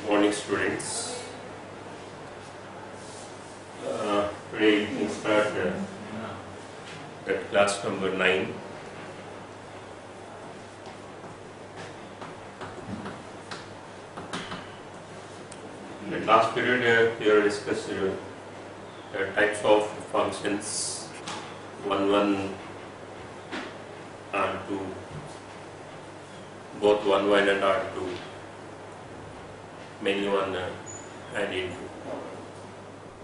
Morning, students. Today we start at class number 9. In the last period, we have discussed types of functions 1, 1 and 2, both 1, 1 and R2, mainly 1 and into.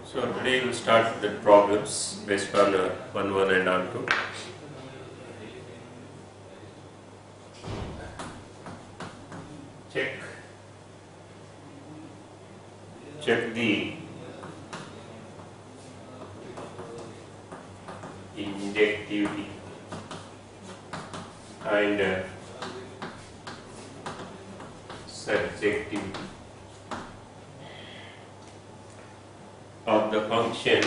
So today we will start the problems based on 1, 1 and R2. Check the injectivity and surjectivity of the function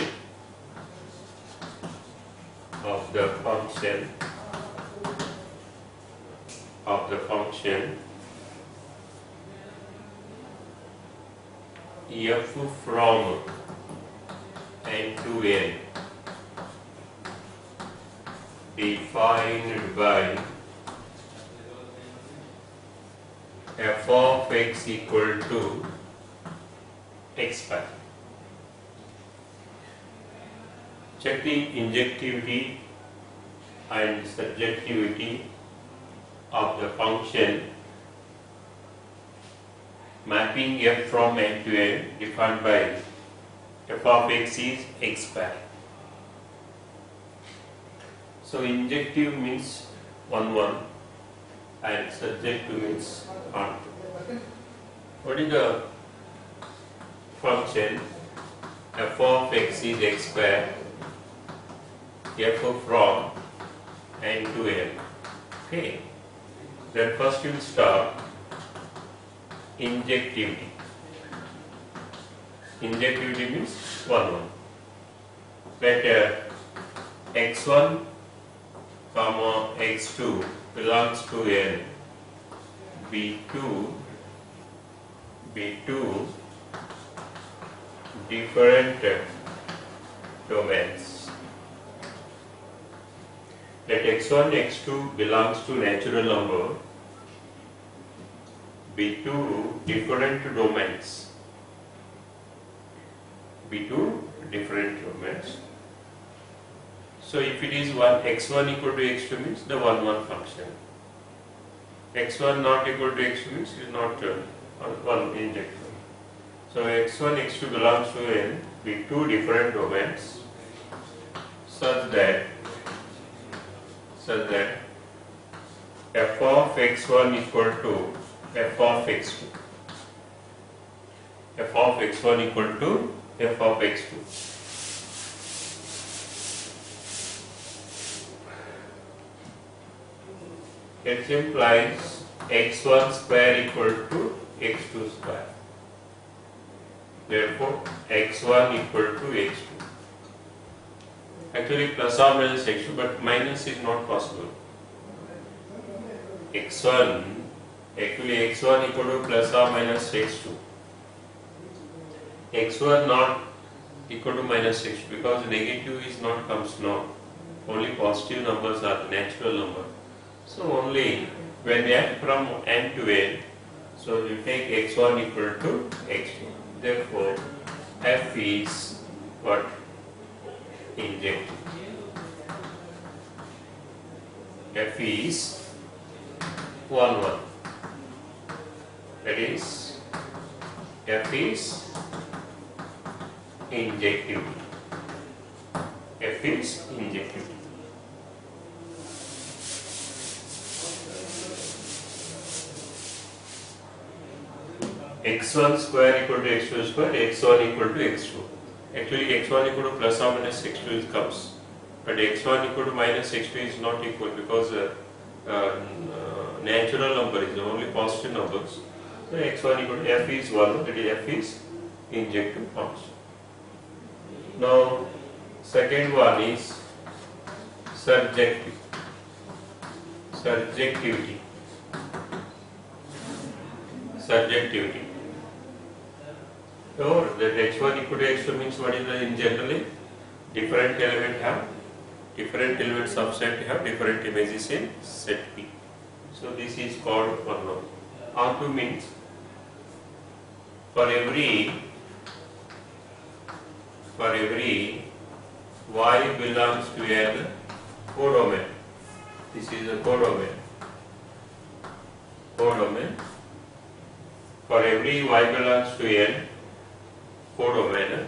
f from n to n defined by f of x equal to x bar. Check the injectivity and surjectivity of the function mapping f from n to n defined by f of x is x bar. So injective means 1, 1 and surjective means R2. What is the function? F of x is x bar, f from n to n. Okay. Then first you will start injectivity. Injectivity means 1, 1. Let x1 comma x2 belongs to n, b2 different domains. Let x1 x2 belongs to natural number, b2 different domains. So if it is x1 equal to x2 means the 1, 1 function. x1 not equal to x2 means it is not 1 injective. So x1 x2 belongs to n, b2 different domains such that f of x1 equal to f of x2. f of x1 equal to f of x2. It implies x1 square equal to x2 square. Therefore, x1 equal to x2. Actually plus or minus x2, but minus is not possible. x1 equal to plus or minus x2. x1 not equal to minus x2 because negative is not comes now. Only positive numbers are the natural number. So only when we add from n to n, so we take x1 equal to x2. Therefore, f is what? Injective. F is 1, 1. That is, f is injective. F is injective. x1 square equal to x2 square, x1 equal to x2. Actually x1 equal to plus or minus x2 comes, but x1 equal to minus x2 is not equal because natural number is only positive numbers. So x1 equal to f is 1, that is f is injective function. Now second one is surjectivity. Or that h1 equal to h2 means what is the in generally? Different element have different element subset have different images in set P. So this is called one norm. R2 means for every y belongs to a codomain. This is a codomain. For every y belongs to n codomain,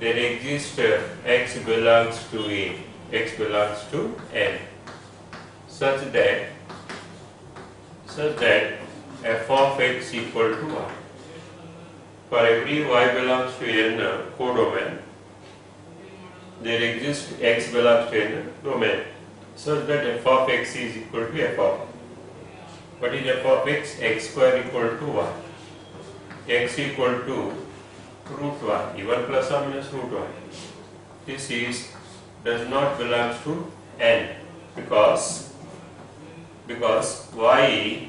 there exists x belongs to n, such that f of x equal to 1. For every y belongs to n codomain, there exists x belongs to n domain, such that f of x is equal to f of. What is f of x? X square equal to 1. X equal to root 1, even plus or minus root 1. This does not belong to n because y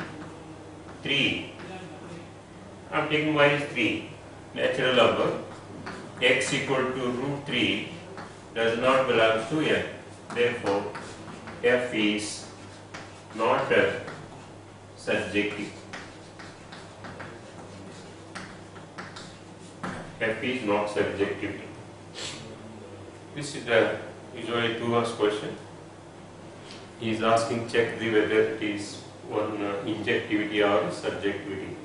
3. I am taking y is 3, natural number. X equal to root 3 does not belong to n. Therefore, f is not subjective. F is not subjective. This is usually 2 marks question. He is asking check whether it is one injectivity or subjectivity.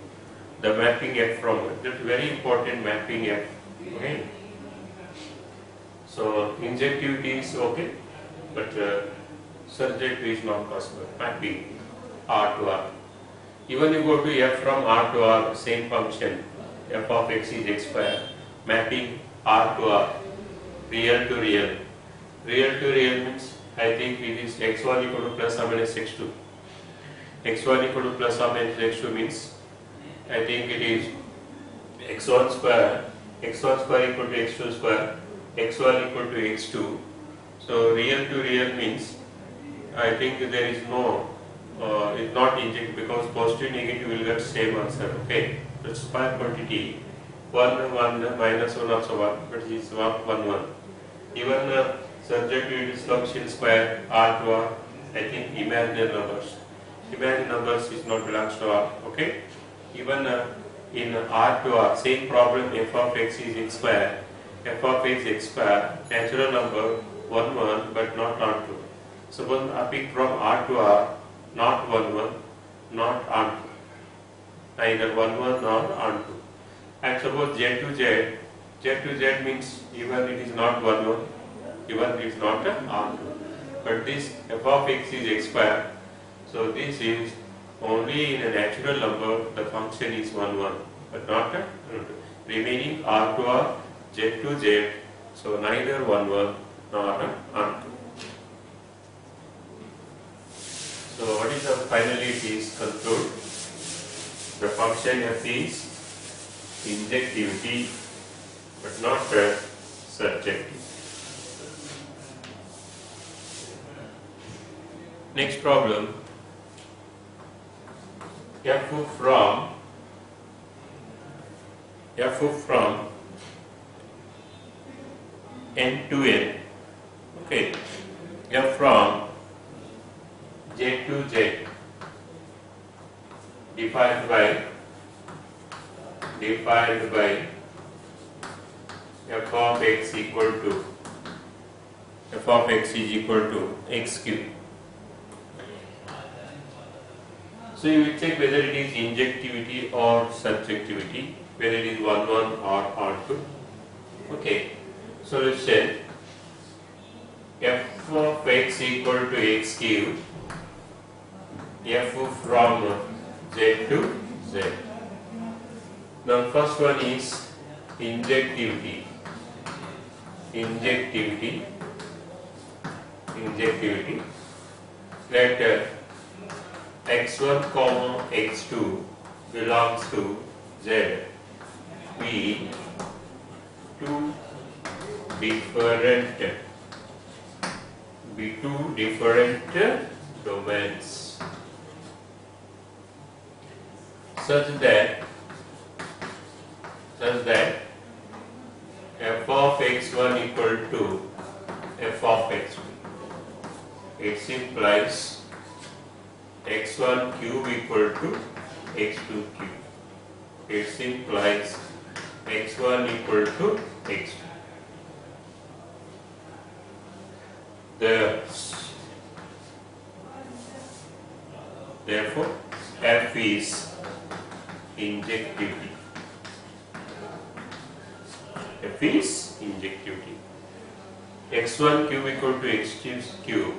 The mapping F from that very important mapping F. Okay. So injectivity is okay, but subjectivity is not possible. Mapping R to R. Even you go to F from R to R, same function. F of x is x square. Mapping R to R, real to real. Real to real means I think it is x1 equal to plus or minus x2. x1 equal to plus or minus x2 means I think it is x1 square equal to x2 square, x1 equal to x2. So real to real means I think there is no, it's not inject because positive negative will get same answer. Okay, the square quantity 1 1 minus 1 also 1, but it is 1 1. Even subjectivity is function square R to R. I think imaginary numbers. Imaginary numbers is not belongs to R. Okay. Even in R to R, same problem. F of x is x square. F of x square. Natural number 1 1, but not R2. Suppose I pick from R to R, not 1 1, not R2. Neither 1 1 nor R2. And suppose Z to Z. Z to Z means even it is not 1 1. Even it is not R2. But this f of x is x square. So this is only in a natural number the function is 1 1, but not remaining R to R, Z to Z. So neither 1 1 nor R2. So what is the finally it is conclude? The function f is injectivity, but not subjective. Next problem, f from n to n. Okay, f from z to z defined by f of x equal to f of x is equal to x cube. So you will check whether it is injectivity or subjectivity, whether it is 1 1 or R2. Okay. Solution: f of x equal to x cube, f from z to z. Now first one is injectivity. Let x1 comma x2 belongs to z be two different domains, such that such that f of x1 equal to f of x2. It implies x1 cube equal to x2 cube. It implies x1 equal to x2. Therefore, f is injectivity. F is injectivity. x1 cube equal to x2 cube.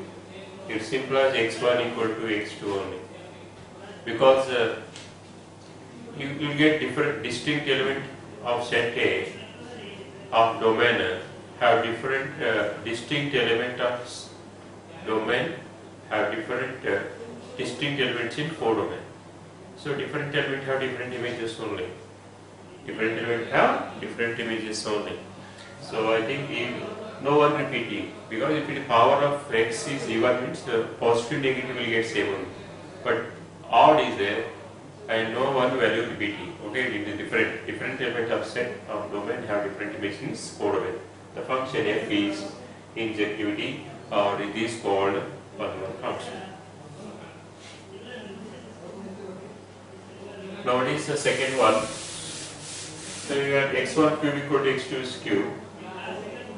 It implies x1 equal to x2 only. Because you will get different distinct element of set A of domain have different distinct element of domain have different distinct elements in codomain. So different element have different images only. Different element have different images only. So I think no one repeating, because if the power of x is even means the positive negative will get same only. But odd is there and no one value repeating. Okay, it is different element of set of domain have different images in codomain. The function f is injectivity, or it is called one-one function. Now what is the second one? So you have x1 cube equal to x2 cube.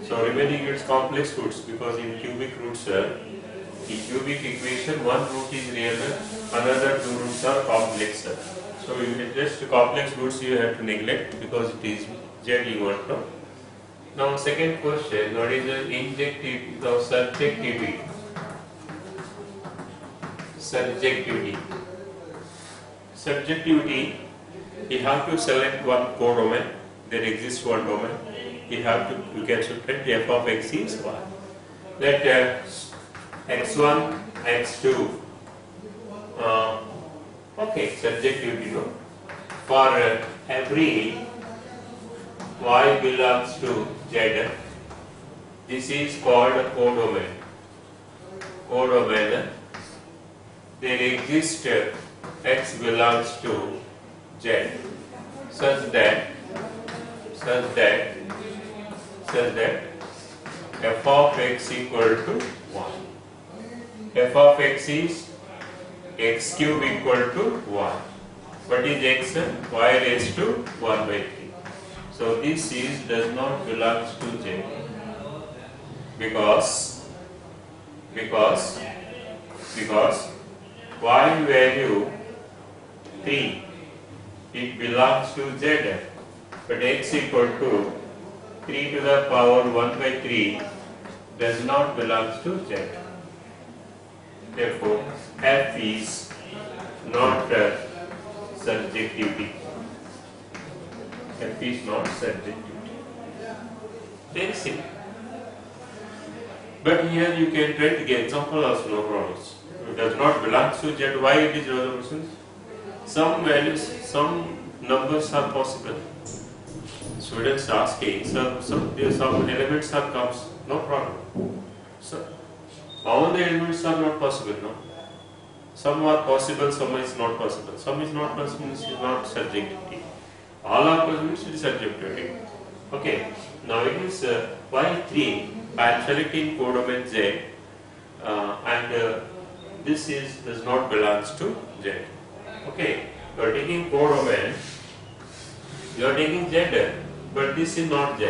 So remaining its complex roots, because in cubic roots, in cubic equation one root is real, another two roots are complex. So you get just complex roots you have to neglect because it is z you want to. Now second question, what is the injectivity or subjectivity? Subjectivity. Subjectivity, you have to select one codomain. There exists one domain. You can subtract f of x is 1. Let x1, x2. Okay, subjectivity, no? For every y belongs to z, this is called a codomain. Codomain. There exists x belongs to z such that f of x equal to 1. F of x is x cube equal to 1. What is x? Y raised to 1 by 3. So this is does not belongs to z because y value 3, it belongs to z, but x equal to 3 to the power 1 by 3 does not belongs to z. Therefore, f is not subjectivity. F is not subjectivity. Very simple. But here you can try to get example also, no problems. It does not belong to z. Why it is resolution? Some values, some numbers are possible. Students asking, some elements are comes, no problem. So all the elements are not possible, no. Some are possible, some is not possible. Some is not possible, means is not subjectivity. All are possible, means it is subjectivity. Okay. Now it is y3. I am selecting codomain z, and this is does not belongs to z. Okay. You are taking codomain. You are taking z, but this is not z.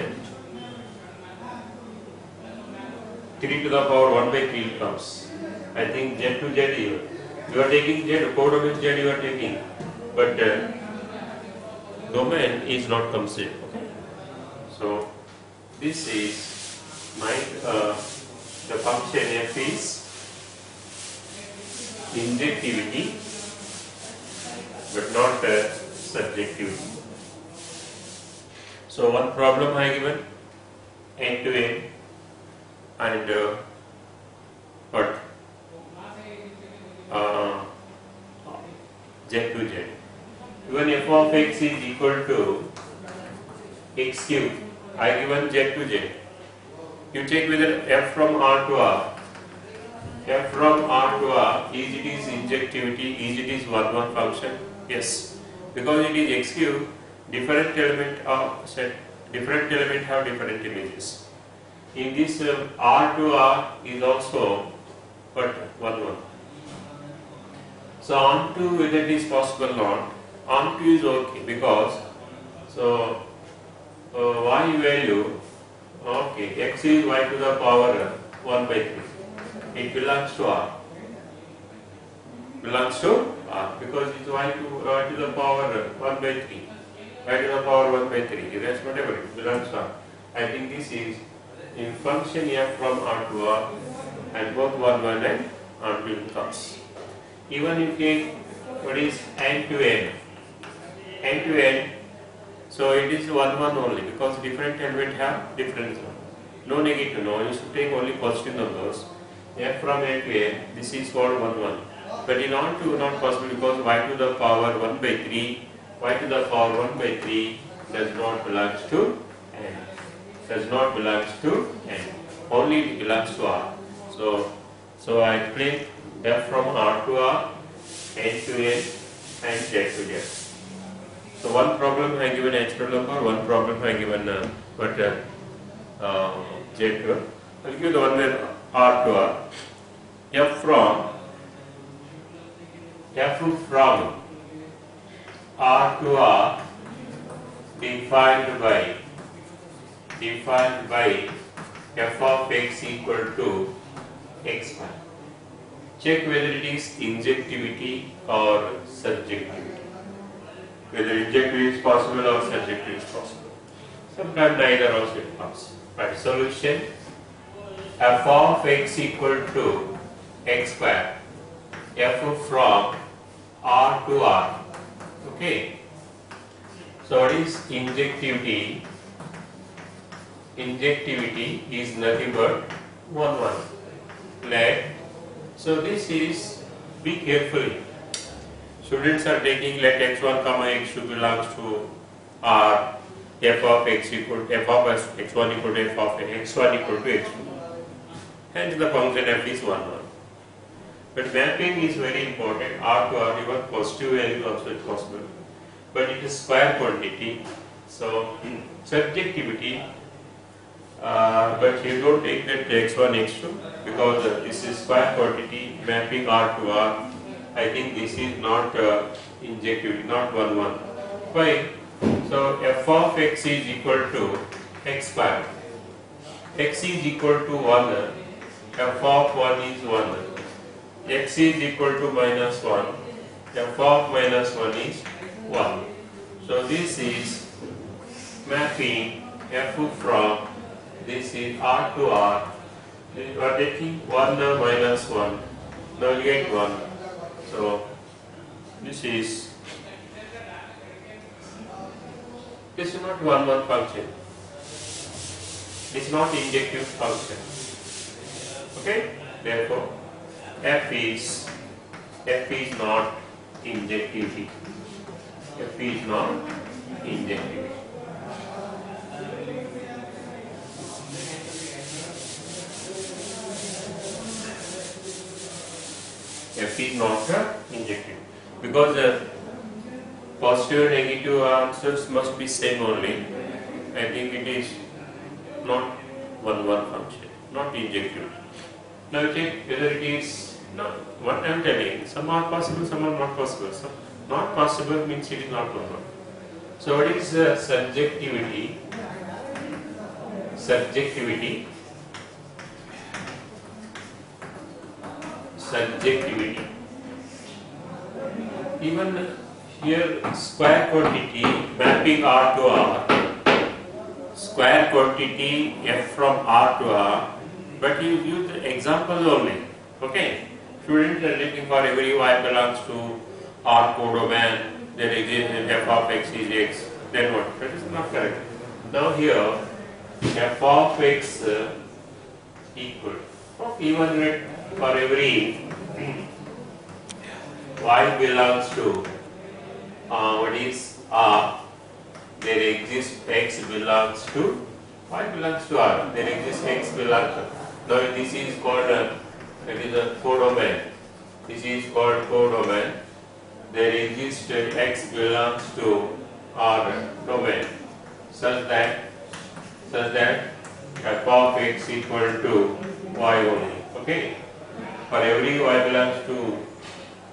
3 to the power 1 by 3 comes. I think z to z here. You are taking z, codomain z you are taking, but domain is not considered. Okay. So this is my the function f is injectivity, but not subjectivity. So one problem I given end to end, and what z to z. Even f of x is equal to x cube, I given z to z. You check whether f from R to R. F from R to R, is it is injectivity, is it is one-one function? Yes. Because it is x cube, different element of set, different element have different images. In this R to R is also but 1 1. So onto whether it is possible or not, onto is okay because so y value okay x is y to the power 1 by 3. It belongs to R. Belongs to R because it's y to the power 1 by 3. Y to the power 1 by 3. That's whatever it belongs to R. I think this is in function f from R to R and both 1 1 and R to comes. Even if you take what is n to n, so it is 1 1 only because different element have different. No negative, no. You should take only positive numbers. F from n to n, this is called 1 1. But in on to not possible because y to the power 1 by 3, y to the power 1 by 3 does not belong to n. Does not belong to n. Only it belongs to R. So I explain f from R to R, n to n, and z to z. So one problem I given natural number, one problem I given z to. I'll give the one with R to R. F from R to R defined by f of x equal to x bar. Check whether it is injectivity or subjectivity. Whether injectivity is possible or subjectivity is possible. Sometimes neither also it comes. Right, solution f of x equal to x square f from R to R. Okay. So what is injectivity? Injectivity is nothing but 1 1. Let. So this is, be carefully. Students are taking let x1 comma x2 belongs to R, f of x equal to f of x1 equal to f of x1 equal to x2. Hence the function f is 1 1. But mapping is very important. R to R, even positive value also is possible. But it is square quantity. So subjectivity. But you don't take that x1, x2 because this is square quantity mapping R to R. I think this is not injectivity, not 1 1. Why? So f of x is equal to x square. X is equal to 1. F of 1 is 1. X is equal to minus 1. F of minus 1 is 1. So this is mapping f from this is R to R. You are taking 1 minus 1. Now you get 1. So this is not 1 1 function. This is not injective function. Okay? Therefore f is not injectivity. F is not injectivity. F is not injective because positive and negative answers must be same only. I think it is not 1 1 function, not injective. Now check whether it is not. What I am telling, some are possible, some are not possible. So not possible means it is not 1 1. So what is subjectivity? Subjectivity. Even here square quantity mapping R to R, square quantity f from R to R, but you use the example only. Okay, students are looking for every y belongs to R codomain, then again f of x is x, then what? That is not correct. Now here f of x equal even let for every y belongs to what is R, there exists x belongs to y belongs to R, there exists x belongs to. Now this is called it is a codomain. This is called codomain. There exists x belongs to or domain such that f of x equal to y only. Okay. For every y belongs to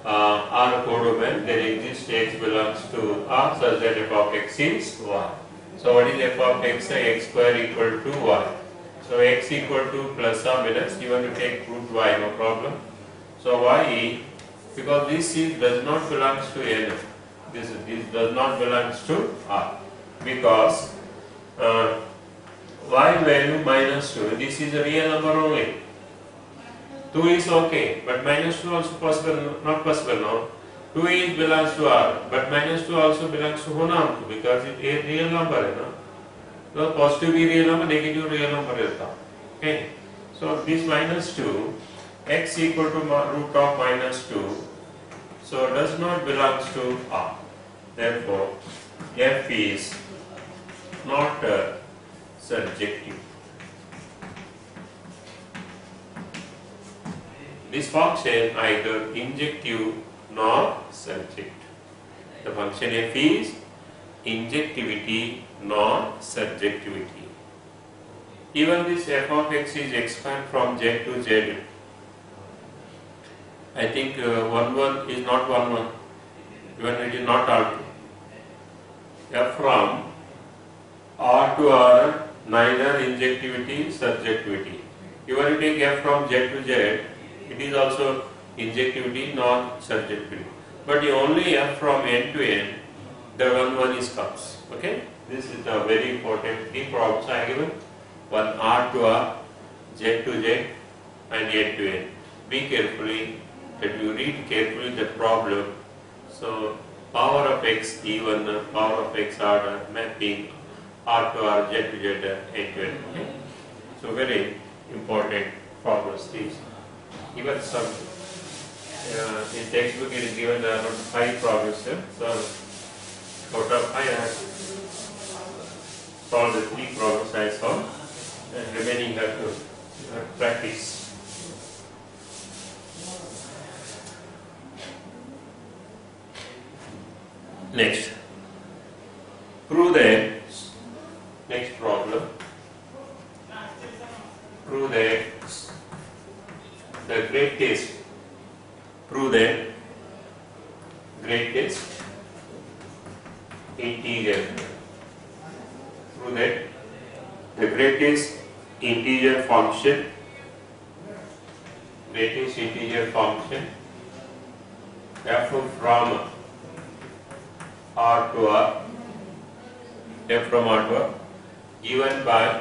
R codomain, there exists x belongs to R such that f of x is y. So what is f of x? X square equal to y. So x equal to plus or minus, you want to take root y, no problem. So y, because this does not belongs to n, this does not belongs to R, because y value minus 2, this is a real number only. 2 is okay, but minus 2 also possible, not possible now. 2 is belongs to R, but minus 2 also belongs to होना because it is real number है ना. So positive भी real number, negative real number रहता. Okay. So this minus 2, x equal to root of minus 2, so does not belongs to R. Therefore, f is not surjective. This function either injective nor surjective. The function f is injectivity nor surjectivity. Even this f of x is expand from z to z. I think 1 is not 1 even it is not R2. F from R to R, neither injectivity, surjectivity. Even you take f from z to z, it is also injectivity, not surjectivity. But you only f from n to n, the 1 is comes. Okay? This is the very important key problems I given. One R to R, Z to Z, and n to n. Be carefully that you read carefully the problem. So power of x even power of x order mapping R to R, Z to Z, n to n. Okay? So very important problems these. Even some in textbook it is given around 5 problems here. So out of 5 I have solved the 3 problems I solved, and remaining have to practice. Next, prove that, next problem, prove that the greatest, prove that greatest integer, prove that the greatest integer function, f from R to R, f from R to R, given by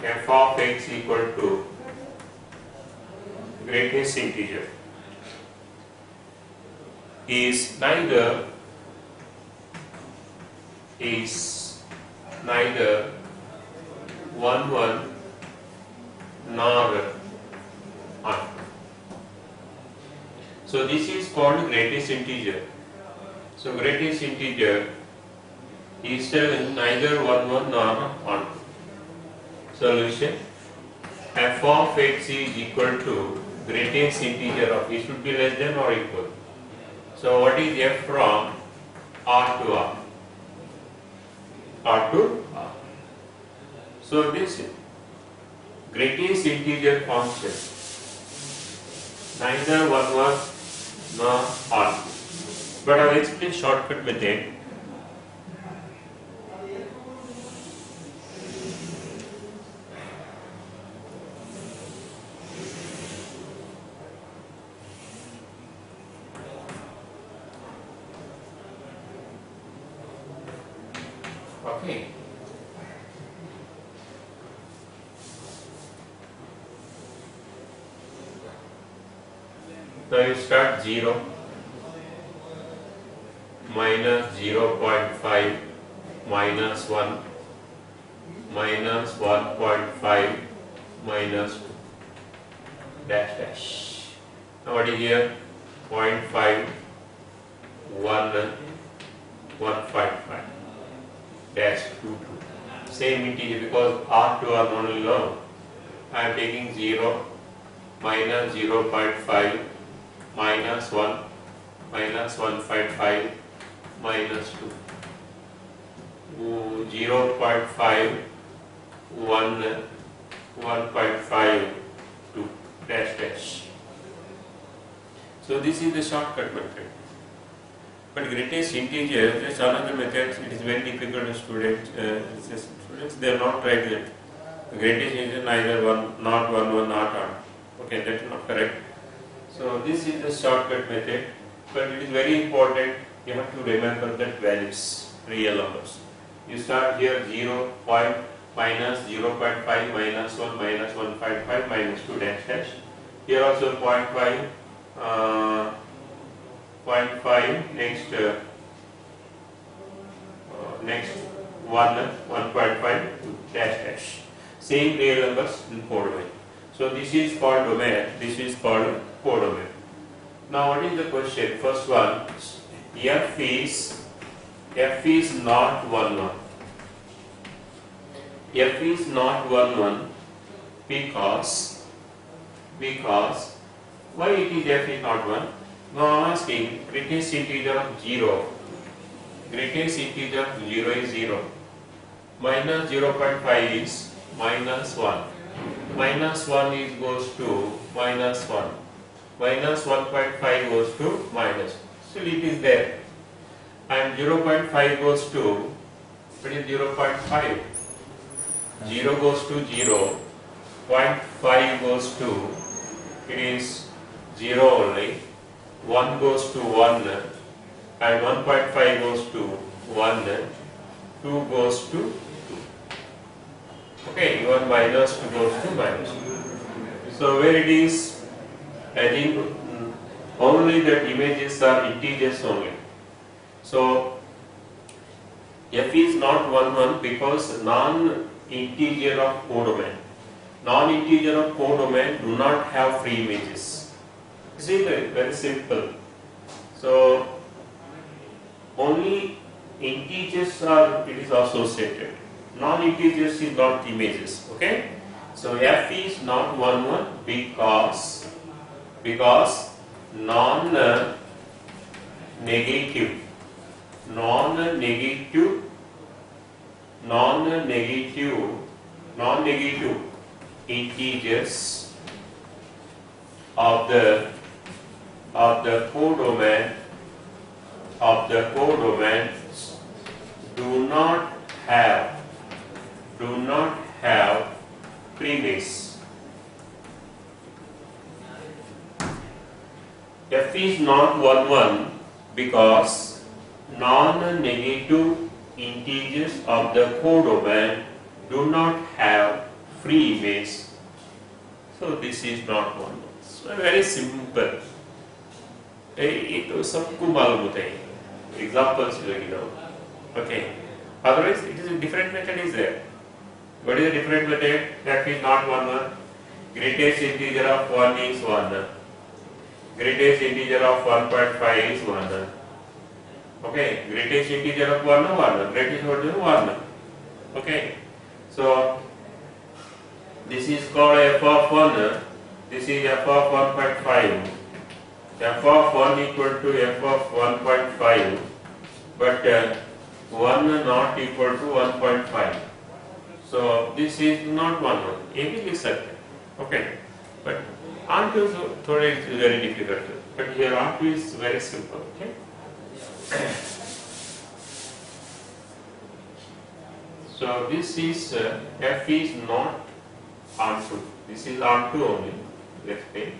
f of x equal to greatest integer is neither 1 nor 1. So this is called greatest integer. So greatest integer is neither 1 nor 1. Solution: f of x is equal to greatest integer of it should be less than or equal. So what is f from R to R? R to R. So this greatest integer function neither 1 nor 1. But I will explain shortcut method. Okay. So you start 0, minus 0.5, minus 1, minus 1.5, minus 2, dash dash. Now what is here? 0.5, 1, 155, dash 2, 2. Same integer because R to R only long. I am taking 0, minus 0.5, minus 1, minus 1.5 minus 2. 0.5 1 1.5 2 dash dash. So this is the shortcut method. But greatest integer, there's another method. It is very difficult to students. They have not tried it. The greatest integer neither one, not one, not on. Okay, that's not correct. So this is the shortcut method. But it is very important. You have to remember that values, real numbers. You start here 0. Minus 0.5 minus 1 minus 1.5 minus 2 dash dash. Here also 0.5, 0.5 next next 1.5 dash dash. Same real numbers in codomain. So this is called domain. This is called codomain. Now what is the question? First one, f is not 1 1. F is not 1 1 because why it is f is not 1? Now I am asking greatest integer of 0. Greatest integer of 0 is 0. Minus 0.5 is minus 1. Minus 1 is goes to minus 1. Minus 1.5 goes to minus. Still it is there. And 0.5 goes to, what is 0.5? 0 goes to 0, 0.5 goes to, it is 0 only, 1 goes to 1, and 1.5 goes to 1, 2 goes to 2. Okay, even minus 2 goes to minus 2. So where it is, I think only that images are integers only. So f is not 1 1 because non-integer of codomain. Non-integer of codomain do not have free images. See, very simple. So only integers are it is associated. Non-integers is not images. Okay. So f is not 1 1 because non-negative integers of the codomain do not have premise. F is not 1 1 because non-negative integers of the codomain do not have free image. So this is not 1 1. So very simple. ये तो सबको मालूम होता है. Examples you know. Okay. Otherwise, it is a different method is there. What is the different method? F is not 1 1. Greatest integer of 1 is 1. Greatest integer of 1.5 is 1. Okay, greatest integer of 1 greatest integer 1. Okay, so this is called f of 1. This is f of 1.5. F of 1 equal to f of 1.5, but 1 not equal to 1.5. So this is not 1 1. ये भी लिख सकते हैं. Okay, but R2 थोड़े very difficult. But here R2 is very simple. Okay. So this is f is not R2. This is R2 only. Let's say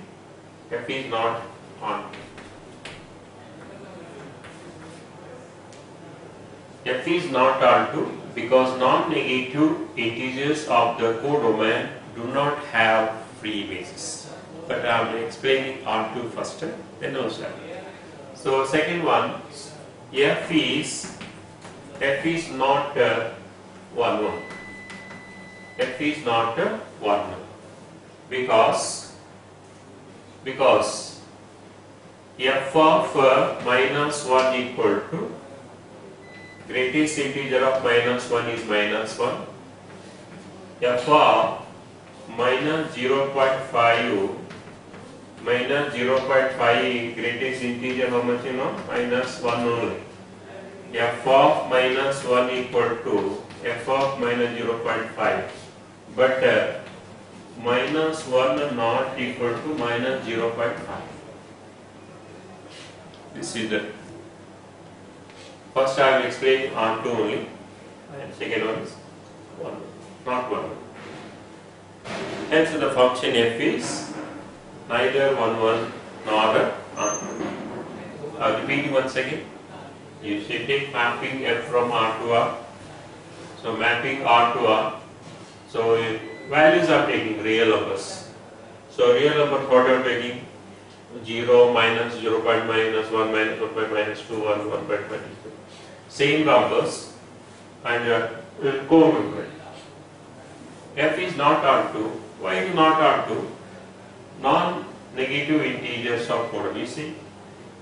f is not R2. F is not R2 because non-negative integers of the codomain do not have free images. But I am explaining R2 first, then also. So second one, f is not 1 1. F is not 1 1 because f of minus 1 equal to greatest integer of minus 1 is minus 1. F of minus 0.5 minus 0.5 greatest integer, how much you know? Minus 1 only. F of minus 1 equal to f of minus 0.5. But minus 1 not equal to minus 0.5. This is the first I will explain R2 only, and second one is 1, not 1. Hence the function f is neither 1 1 nor R2. I will repeat once again. You should take mapping f from R to R. So mapping R to R. So values are taking real numbers. So real number what are taking? 0, minus, 0 point minus, 1 minus, 1 point minus 2, 1, 1 point minus 2. Same numbers and co-equal. F is not R2. Why is not R2? Non-negative integers of code. You see,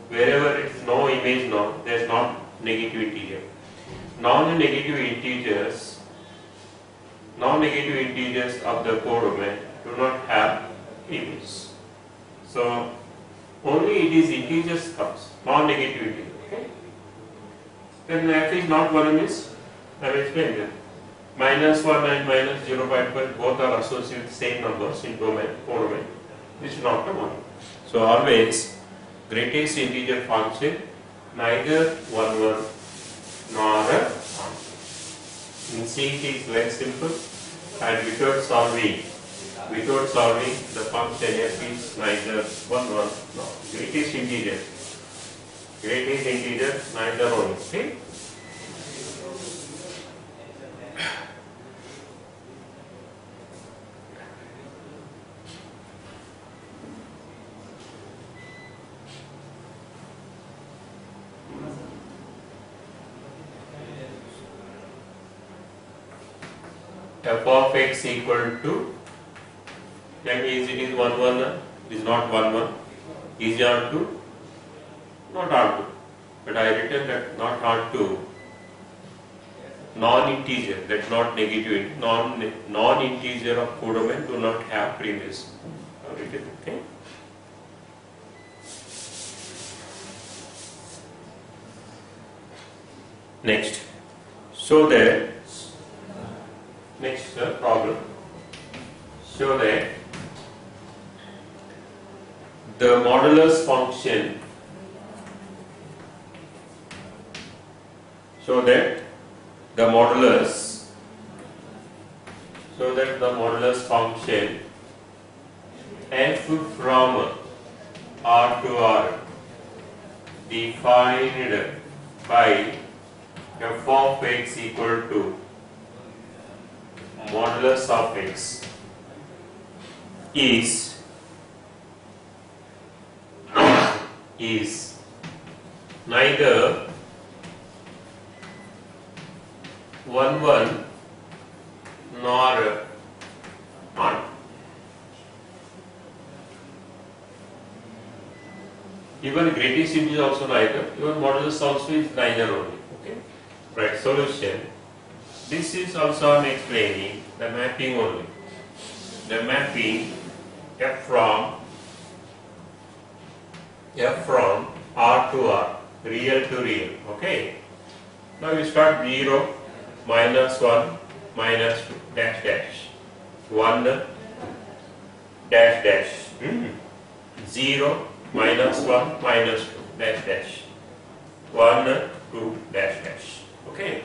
wherever it is no image no, there is not negative integer. Non-negative integers of the codomain do not have image. So only it is integers comes, non-negative integer. Okay. Then f is not 1 means I will explain that. Minus 1 and minus 0.1 both are associated with same numbers in codomain. This is not the 1. So always greatest integer function neither 1 1 nor 1. In C it is very simple, and without solving the function f is neither 1 1 nor greatest integer neither 1. Okay. F of x equal to, that means it is 1 1, it is not 1 1. Is R2? Not R2. But I written that not R2, non-integer, that not negative, non-integer of codomain do not have previous. Okay. Next, so that next problem, show that the modulus function, the modulus function f from R to R defined by f of x equal to modulus of x is neither 1 1 nor not. Even greatest integer also neither, even modulus also is neither only. Okay. Right, solution. This is also I am explaining the mapping only. The mapping f from R to R, real to real. Okay. Now we start 0, minus 1, minus 2, dash dash, 1 dash dash, 0, minus 1, minus 2, dash dash, 1, 2, dash dash. Okay.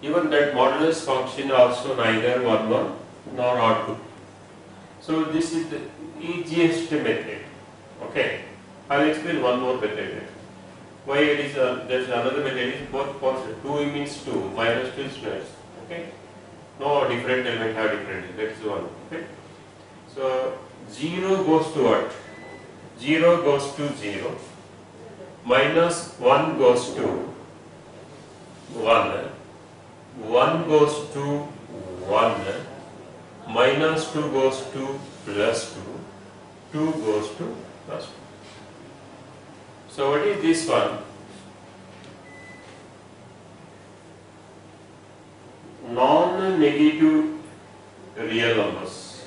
Even that modulus function also neither 1 1 nor R2. So this is the easiest method. Okay. I will explain one more method. Why it is there is another method is both positive. 2 means 2, minus 2 is minus. Okay. No different element have different. That is one. Okay. So 0 goes to what? 0 goes to 0. Minus 1 goes to 1. 1 goes to 1, minus 2 goes to plus 2, 2 goes to plus 2. So what is this one? Non-negative real numbers.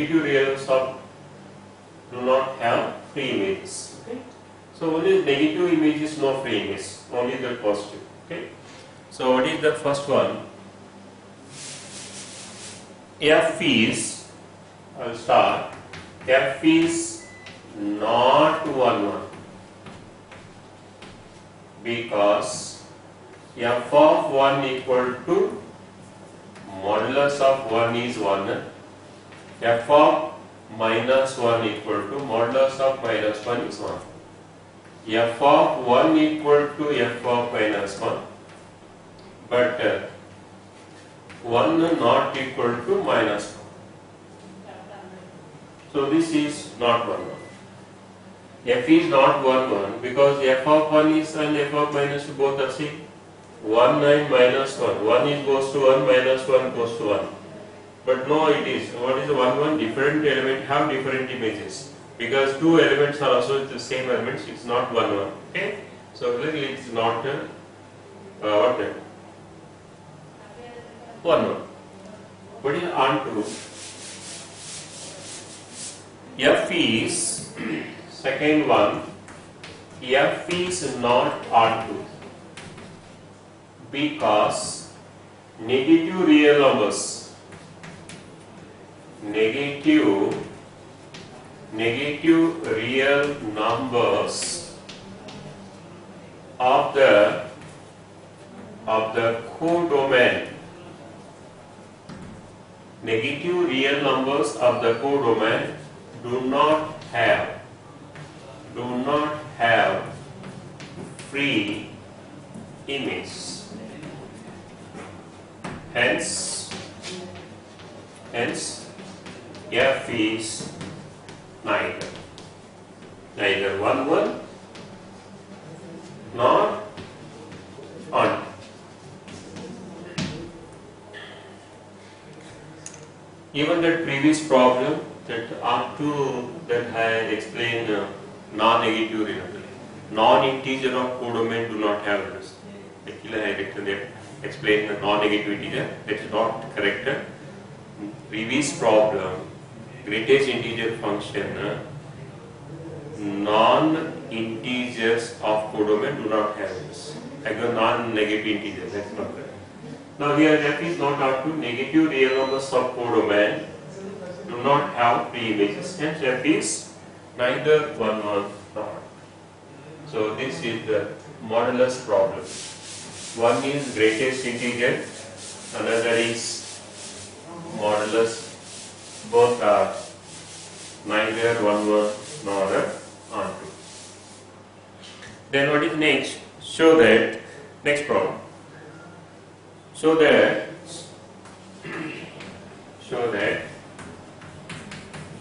negative reals of do not have free images. Okay? So only negative images, no free images, only the positive. Okay? So what is the first one? F is, I will start, F is not 1 1 because f of 1 equal to modulus of 1 is 1, f of minus 1 equal to modulus of minus 1 is 1, f of 1 equal to f of minus 1, but 1 not equal to minus 1. So this is not 1 1. F is not 1 1 because f of 1 is and f of minus 2 both are same. 1 and minus 1. 1 is goes to 1, minus 1 goes to 1. But no, it is. What is the 1 1? Different element have different images. Because two elements are also the same elements, it's not 1 1. Okay? So really it's not what? 1 1. What is on to? F is second one. F is not onto because negative real numbers, negative real numbers of the codomain, negative real numbers of the codomain do not have free image. Hence F is neither 1 1 nor on. Even that previous problem that up to that I explained non-negative real, non-integer of codomain do not have this. Actually, I explained the non-negative integer. That is not correct. Previous problem, greatest integer function, non-integers of codomain do not have this. Again, non-negative integer. That's not correct. Now here F is not up to negative real numbers of codomain do not have free images. Hence F is neither 1 1 nor. So this is the modulus problem. One is greatest integer, another is modulus. Both are neither 1 1 nor onto. Then what is next? Show that next problem. Show that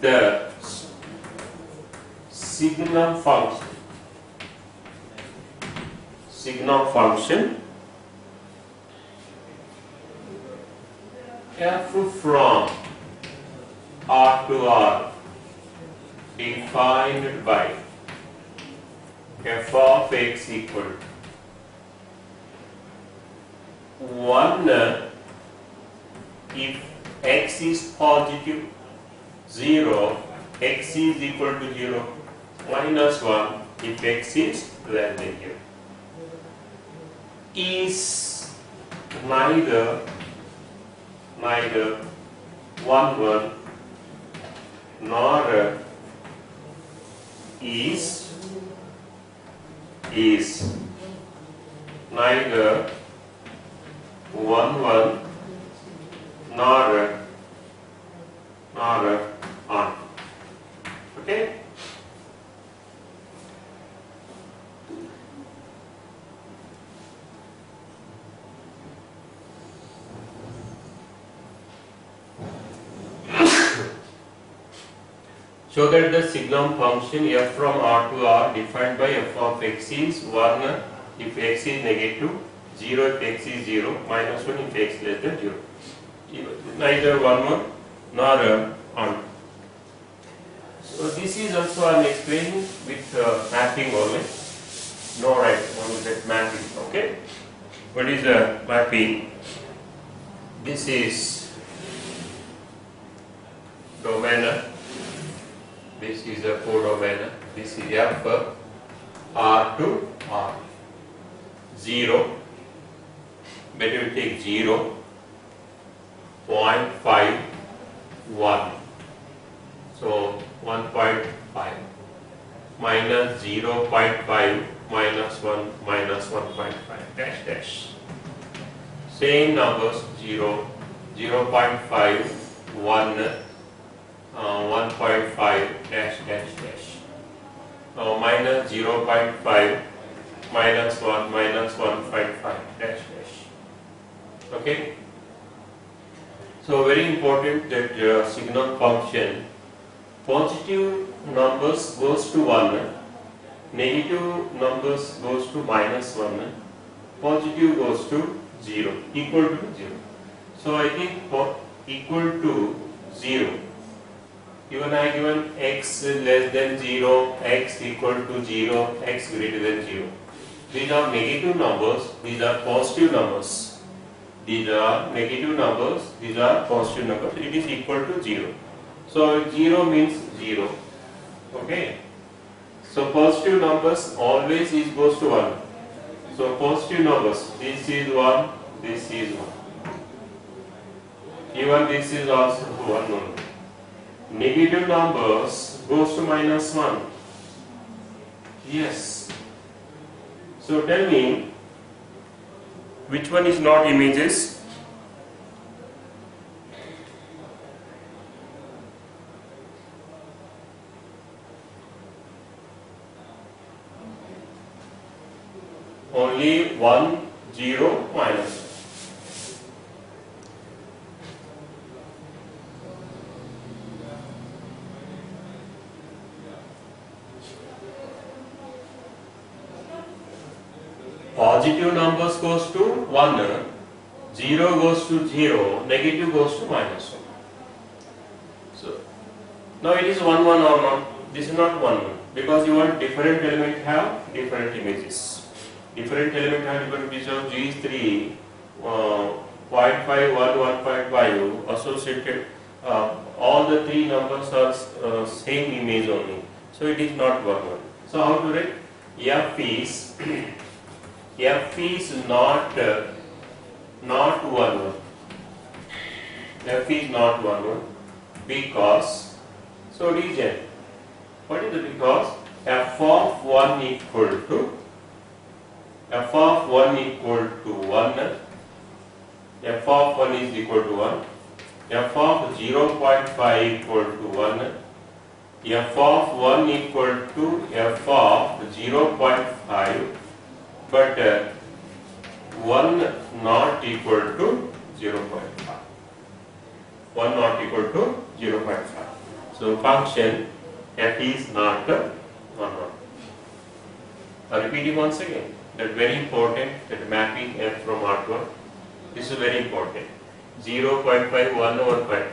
the signum function f from R to R defined by f of x equal to 1 if x is positive, 0 x is equal to 0, minus 1 if x is less than 0. Is neither 1 1 nor is neither 1 1 nor on. Okay? So that the signum function f from R to R defined by f of x is 1 if x is negative, 0 if x is 0, minus 1 if x less than 0. Neither 1 1 nor on. So this is also I am explaining with mapping only. No writing, only that mapping. Okay. What is the mapping? This is domain. This is a codomain. This is F R to R. 0. Better we take 0, 0.5, 1. So 1.5 minus 0.5 minus 1 minus 1.5 dash dash. Same numbers 0, 0.5, 1, 1.5 dash dash dash. Minus 0.5 minus 1 minus 1.5 dash dash. Okay. So very important that signal function, positive numbers goes to 1, negative numbers goes to minus 1, positive goes to 0, equal to 0. So I think for equal to 0, even I given x less than 0, x equal to 0, x greater than 0. These are negative numbers, these are positive numbers. These are negative numbers, these are positive numbers. It is equal to 0. So 0 means 0. Okay. So positive numbers always goes to 1. So positive numbers, this is 1, this is 1. Even this is also 1 only. Negative numbers goes to minus 1. Yes. So tell me, which one is not images? Only 1, 0, minus. Positive numbers goes to 1, 0 goes to 0, negative goes to minus 1. So now it is 1, 1 or not. This is not 1, 1 because you want different element have different images. Different element have different images. So G is 3, 0.5, 1, 1.5 associated. All the three numbers are same image only. So it is not 1, 1. So how to write? F is F is not 1, 1. F is not 1, 1 because, so region, what is it? Because f of 1 equal to, f of 1 equal to 1, f of 1 is equal to 1, f of 0.5 equal to 1, f of 1 equal to f of 0.5, but 1 not equal to 0.5. 1 not equal to 0.5. So function f is not 1, 1. I repeat it once again. That very important, that mapping f from R to 1. This is very important. 0.5, 1, 1.5.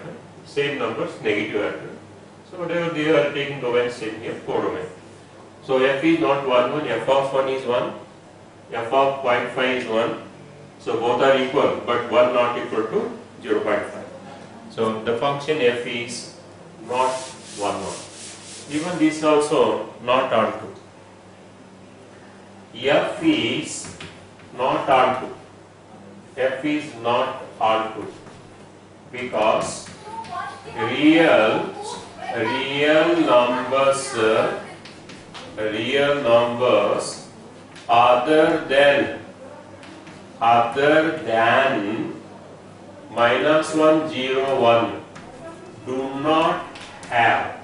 Same numbers, negative after. So whatever they are taking domain, same here, codomain. So f is not 1, 1, f of 1 is 1. F of 0.5 is 1, so both are equal, but 1 not equal to 0.5. So the function f is not 1, 1. Even this also not R2. F is not R2. F is not R2 because real numbers other than minus 1, 0, 1 do not have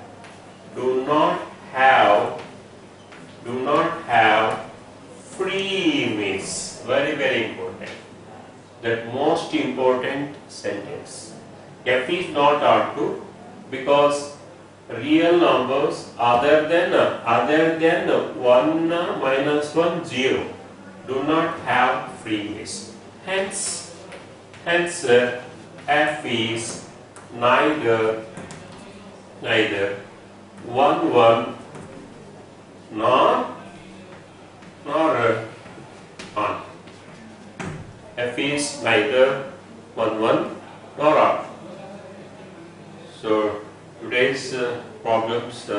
free image. Very, very important. That most important sentence. F is not R2 because real numbers other than 1, minus 1, 0 do not have free image. Hence f is neither 1, 1 nor 1. F is neither 1, 1 nor R. So today's problems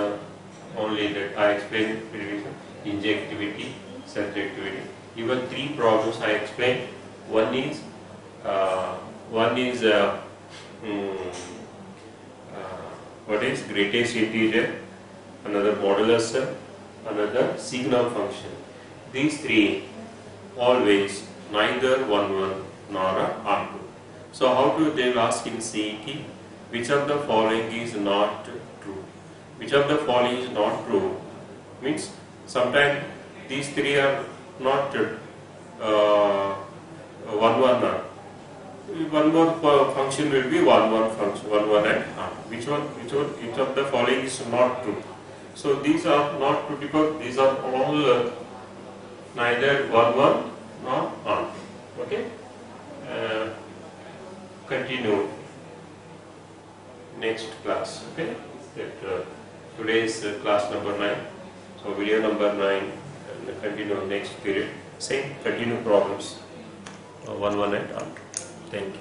only that I explained previously: injectivity, subjectivity. Even 3 problems I explained. One is mm, what is greatest integer, another modulus sum, another signal function. These 3 always neither 1 nor a R2. So how do they ask in CET? Which of the following is not true? Which of the following is not true means sometimes these 3 are not 1 not. One more function will be 1 function, 1 and R. Which of the following is not true? So these are not true because these are all neither 1 nor R. Okay. Continue next class. Okay. That today is class number 9. So video number 9 and continue next period. Same continue problems 1 and R. Thank you.